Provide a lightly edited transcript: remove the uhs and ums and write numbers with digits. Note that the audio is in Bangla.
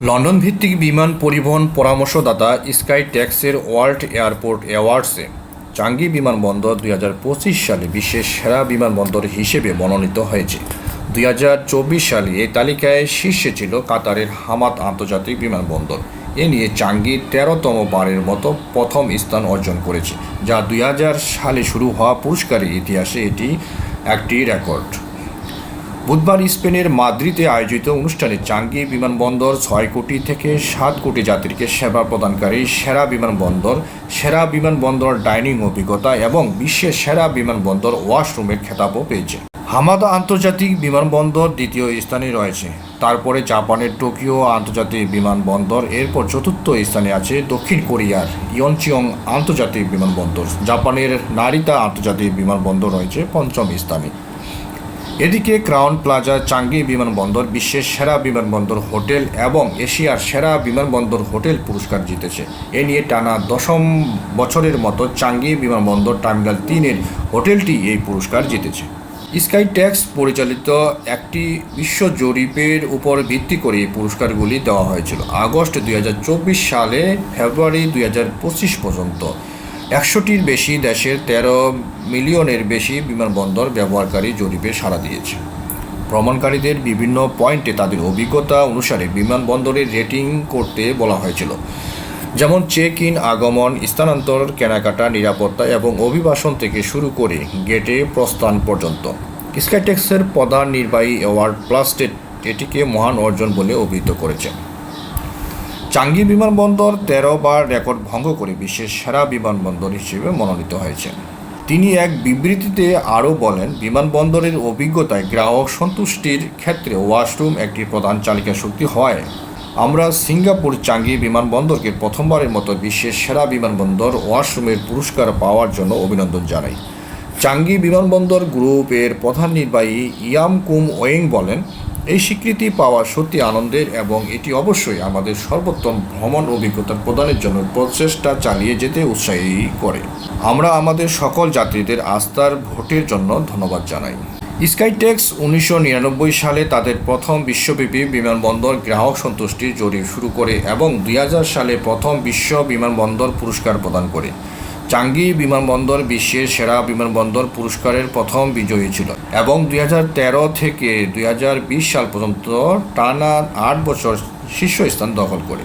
লন্ডন ভিত্তিক বিমান পরিবহন পরামর্শদাতা স্কাইট্যাক্সের ওয়ার্ল্ড এয়ারপোর্ট অ্যাওয়ার্ডসে চাঙ্গি বিমানবন্দর 2025 সালে বিশ্বের সেরা বিমানবন্দর হিসেবে মনোনীত হয়েছে। 2024 সালে এই তালিকায় শীর্ষে ছিল কাতারের হামাদ আন্তর্জাতিক বিমানবন্দর। এ নিয়ে চাঙ্গি 13তম বারের মতো প্রথম স্থান অর্জন করেছে, যা 2000 সালে শুরু হওয়া পুরস্কারের ইতিহাসে এটি একটি রেকর্ড। বুধবার স্পেনের মাদ্রিদে আয়োজিত অনুষ্ঠানে চাঙ্গি বিমানবন্দর 6 কোটি থেকে 7 কোটি যাত্রীকে সেবা প্রদানকারী সেরা বিমানবন্দর ডাইনিং অভিজ্ঞতা এবং বিশ্বের সেরা বিমানবন্দর ওয়াশরুমের খেতাবও পেয়েছে। হামাদা আন্তর্জাতিক বিমানবন্দর দ্বিতীয় স্থানে রয়েছে, তারপরে জাপানের টোকিও আন্তর্জাতিক বিমানবন্দর, এরপর চতুর্থ স্থানে আছে দক্ষিণ কোরিয়ার ইয়নচিয়ং আন্তর্জাতিক বিমানবন্দর, জাপানের নারিতা আন্তর্জাতিক বিমানবন্দর রয়েছে পঞ্চম স্থানে। এদিকে ক্রাউন প্লাজা চাঙ্গি বিমানবন্দর বিশ্বের সেরা বিমানবন্দর হোটেল এবং এশিয়ার সেরা বিমানবন্দর হোটেল পুরস্কার জিতেছে। এ নিয়ে টানা 10ম বছরের মতো চাঙ্গি বিমানবন্দর টার্মিনাল 3-এর হোটেলটি এই পুরস্কার জিতেছে। স্কাইট্যাক্স পরিচালিত একটি বিশ্ব জরিপের উপর ভিত্তি করে এই পুরস্কারগুলি দেওয়া হয়েছিল। আগস্ট 2024 সালে ফেব্রুয়ারি 2025 পর্যন্ত 100টির বেশি দেশের 13 মিলিয়নের বেশি বিমানবন্দর ব্যবহারকারী জরিপে সাড়া দিয়েছে। ভ্রমণকারীদের বিভিন্ন পয়েন্টে তাদের অভিজ্ঞতা অনুসারে বিমানবন্দরের রেটিং করতে বলা হয়েছিল, যেমন চেক ইন, আগমন, স্থানান্তর, কেনাকাটা, নিরাপত্তা এবং অভিবাসন থেকে শুরু করে গেটে প্রস্থান পর্যন্ত। স্কাইট্যাক্সের প্রধান নির্বাহী এডওয়ার্ড প্লাস্টেড এটিকে মহান অর্জন বলে অভিহিত করেছেন। চাঙ্গি বিমানবন্দর 13 বার রেকর্ড ভঙ্গ করে বিশ্বের সেরা বিমানবন্দর হিসেবে মনোনীত হয়েছে। তিনি এক বিবৃতিতে আরও বলেন, বিমানবন্দরের অভিজ্ঞতায় গ্রাহক সন্তুষ্টির ক্ষেত্রে ওয়াশরুম একটি প্রধান চালিকা শক্তি হয়। আমরা সিঙ্গাপুর চাঙ্গি বিমানবন্দরকে প্রথমবারের মতো বিশ্বের সেরা বিমানবন্দর ওয়াশরুমের পুরস্কার পাওয়ার জন্য অভিনন্দন জানাই। চাঙ্গি বিমানবন্দর গ্রুপের প্রধান নির্বাহী ইয়াম কুম ওয়েং বলেন, এই স্বীকৃতি পাওয়া সত্যি আনন্দের এবং এটি অবশ্যই আমাদের সর্বোত্তম ভ্রমণ অভিজ্ঞতা প্রদানের জন্য প্রচেষ্টা চালিয়ে যেতে উৎসাহী করে। আমরা আমাদের সকল যাত্রীদের আস্থার ভোটের জন্য ধন্যবাদ জানাই। স্কাইট্যাক্স 1999 সালে তাদের প্রথম বিশ্বব্যাপী বিমানবন্দর গ্রাহক সন্তুষ্টির জরিপ শুরু করে এবং 2000 সালে প্রথম বিশ্ব বিমানবন্দর পুরস্কার প্রদান করে। চাঙ্গি বিমানবন্দর বিশ্বের সেরা বিমানবন্দর পুরস্কারের প্রথম বিজয়ী ছিল এবং 2013 থেকে 2020 সাল পর্যন্ত টানা 8 বছর শীর্ষস্থান দখল করে।